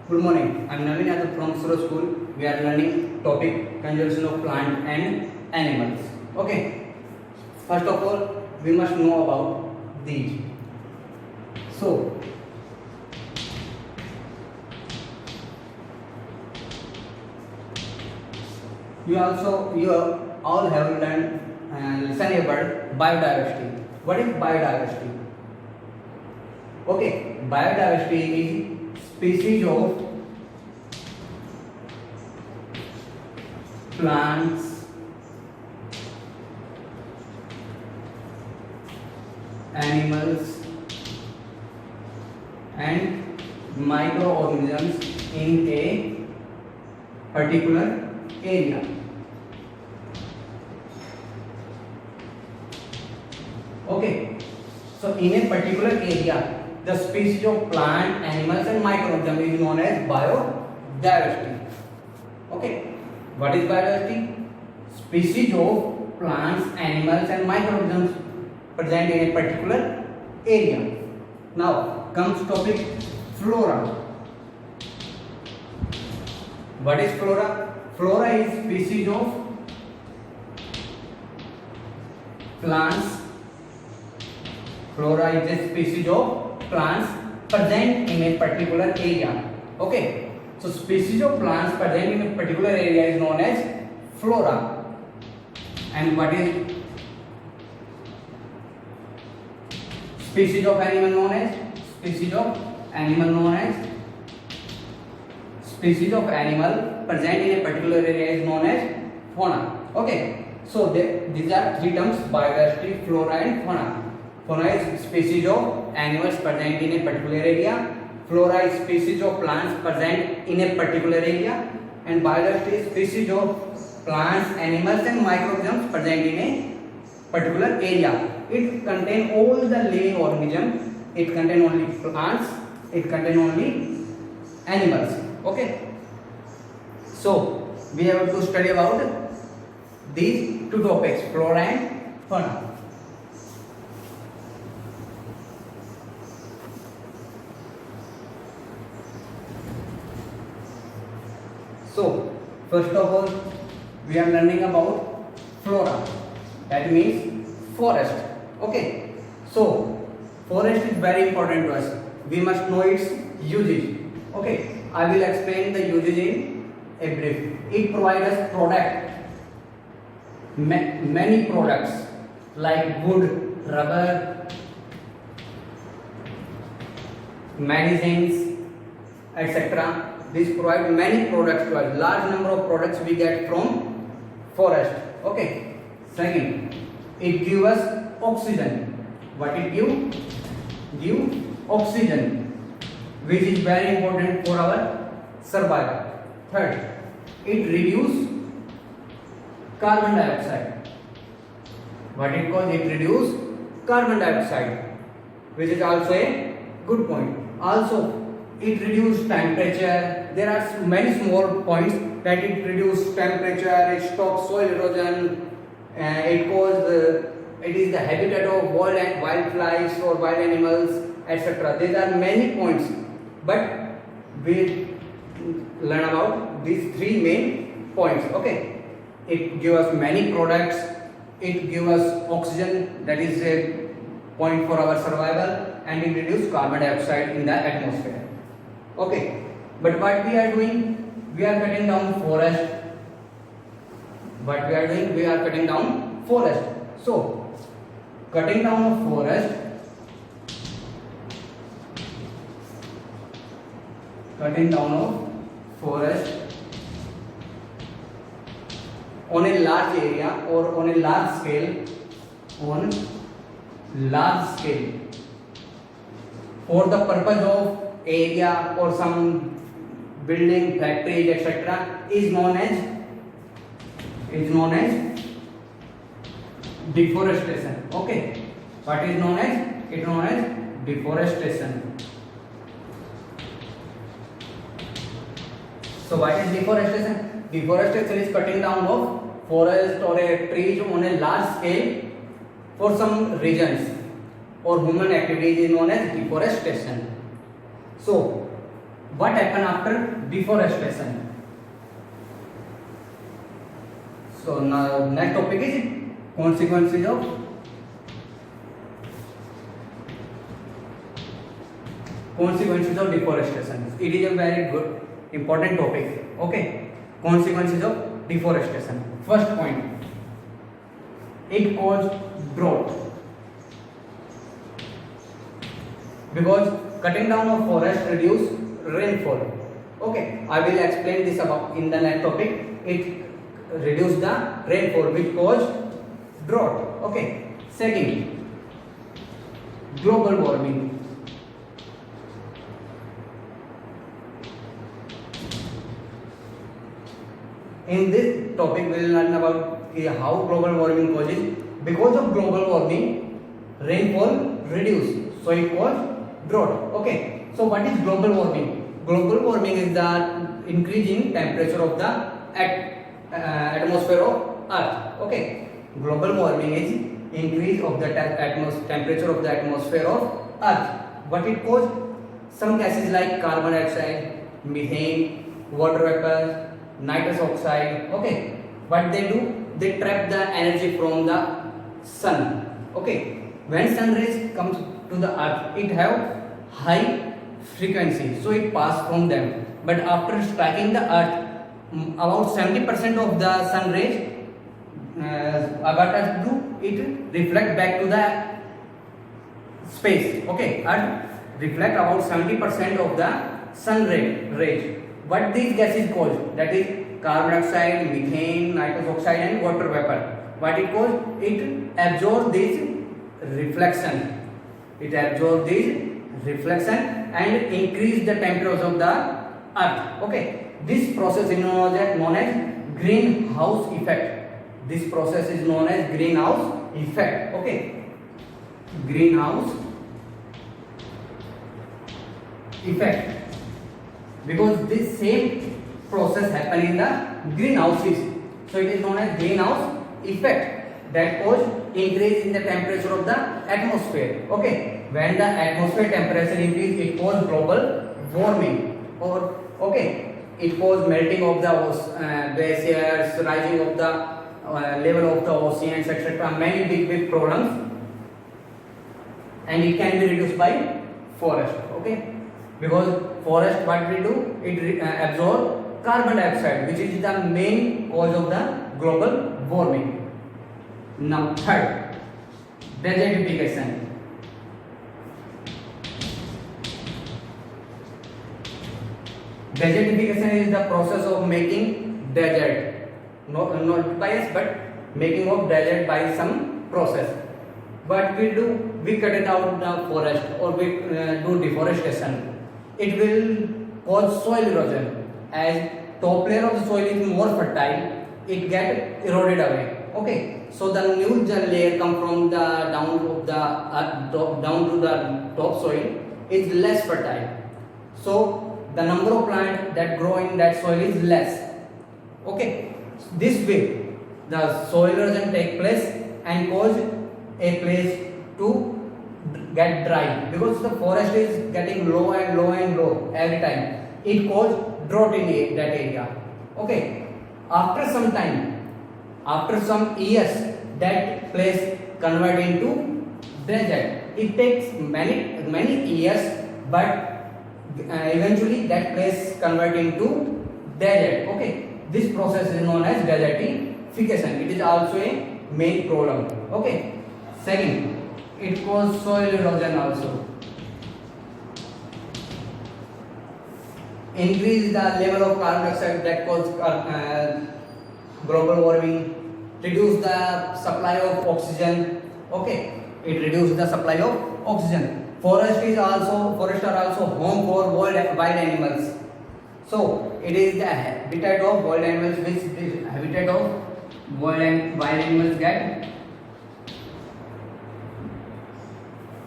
Good morning. I am Naveen Yadav from Suraj School. We are learning topic conservation of plant and animals. Okay. First of all, we must know about these. So, you all have learned listen about biodiversity. What is biodiversity? Okay, biodiversity is species of plants, animals and microorganisms in a particular area. Okay, so in a particular area, the species of plant, animals and microorganisms is known as biodiversity. Okay, what is biodiversity? Species of plants, animals and microorganisms present in a particular area. Now comes topic flora. What is flora? Flora is species of plants. Flora is a species of plants present in a particular area. Okay, so species of plants present in a particular area is known as flora. And what is species of animal known as? Species of animal present in a particular area is known as fauna. Okay, so these are three terms: biodiversity, flora and fauna. Fauna is species of animals present in a particular area. Flora is species of plants present in a particular area. And biodiversity is species of plants, animals and microorganisms present in a particular area. It contains all the living organisms. It contains only plants. It contains only animals. Okay. So we have to study about these two topics, flora and fauna. So, first of all, we are learning about flora. That means forest. Okay. So, forest is very important to us. We must know its uses. Okay. I will explain the uses in a brief. It provides us product, many products like wood, rubber, medicines, etc. This provides many products to us. Large number of products we get from forest. Okay. Second, it gives us oxygen. What it gives? Give oxygen, which is very important for our survival. Third, it reduces carbon dioxide. What it causes? It reduces carbon dioxide, which is also a good point. Also, it reduces temperature. There are many small points that it reduces temperature, it stops soil erosion, it is the habitat of wildflies or wild animals, etc. There are many points, but we learn about these three main points. Okay, it gives us many products. It gives us oxygen, that is a point for our survival, and it reduces carbon dioxide in the atmosphere. Okay, but what we are doing? We are cutting down forest. What we are doing? We are cutting down forest. So, cutting down of forest, on a large area or on a large scale, for the purpose of area or some building, factories, etc. is known as deforestation. Okay, what is known as? It is known as deforestation. So what is deforestation? Deforestation is cutting down of forest or a trees on a large scale for some regions or human activity is known as deforestation. So what happened after deforestation? So now next topic is consequences of deforestation. It is a very good important topic. Okay, consequences of deforestation. First point, it caused drought because cutting down of forest reduce rainfall. Okay, I will explain this about in the next topic. It reduce the rainfall which caused drought. Okay, second, global warming. In this topic, we will learn about how global warming causes. Because of global warming, rainfall reduce, so it causes drought. Okay. So what is global warming? Global warming is the increase in temperature of the atmosphere of Earth. Okay. Global warming is increase of the temperature of the atmosphere of Earth. What it causes? Some gases like carbon dioxide, methane, water vapor, nitrous oxide. Okay, what they do, they trap the energy from the sun. Okay, when sun rays comes to the earth, it have high frequency, so it pass from them. But after striking the earth, about 70% of the sun rays, what does do, it reflect back to the space. Okay, earth reflect about 70% of the sun rays. What these gases cause, that is carbon dioxide, methane, nitrous oxide and water vapor. What it cause? It absorbs this reflection. It absorbs this reflection and increase the temperature of the earth. Okay. This process is known as greenhouse effect. This process is known as greenhouse effect. Okay. Greenhouse effect. Because this same process happen in the greenhouses, so it is known as greenhouse effect, that cause increase in the temperature of the atmosphere. Okay, when the atmosphere temperature increase, it cause global warming, or okay, it cause melting of the glaciers, rising of the level of the oceans, etc. Many big problems, and it can be reduced by forest. Okay. Because forest, what we do, it absorb carbon dioxide, which is the main cause of the global warming. Now third, desertification. Desertification is the process of making desert, not by us, but making of desert by some process. What we do, we cut it out the forest, or we do deforestation. It will cause soil erosion. As top layer of the soil is more fertile, it get eroded away. Okay, so the new layer come from the down to the top soil is less fertile. So the number of plants that grow in that soil is less. Okay, this way the soil erosion take place and cause a place to get dry, because the forest is getting low and low and low every time. It causes drought in that area. Okay, after some time, after some years, that place convert into desert. It takes many years, but eventually that place convert into desert. Okay, this process is known as desertification. It is also a main problem. Okay, second, it causes soil erosion also. Increase the level of carbon dioxide, that causes global warming. Reduce the supply of oxygen. Okay, it reduces the supply of oxygen. Forests are also home for wild animals. So it is the habitat of wild animals, which the habitat of wild animals get.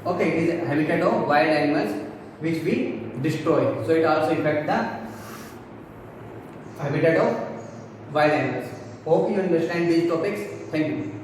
Okay, it is a habitat of wild animals which we destroy. So it also affects the habitat of wild animals. Hope you understand these topics. Thank you.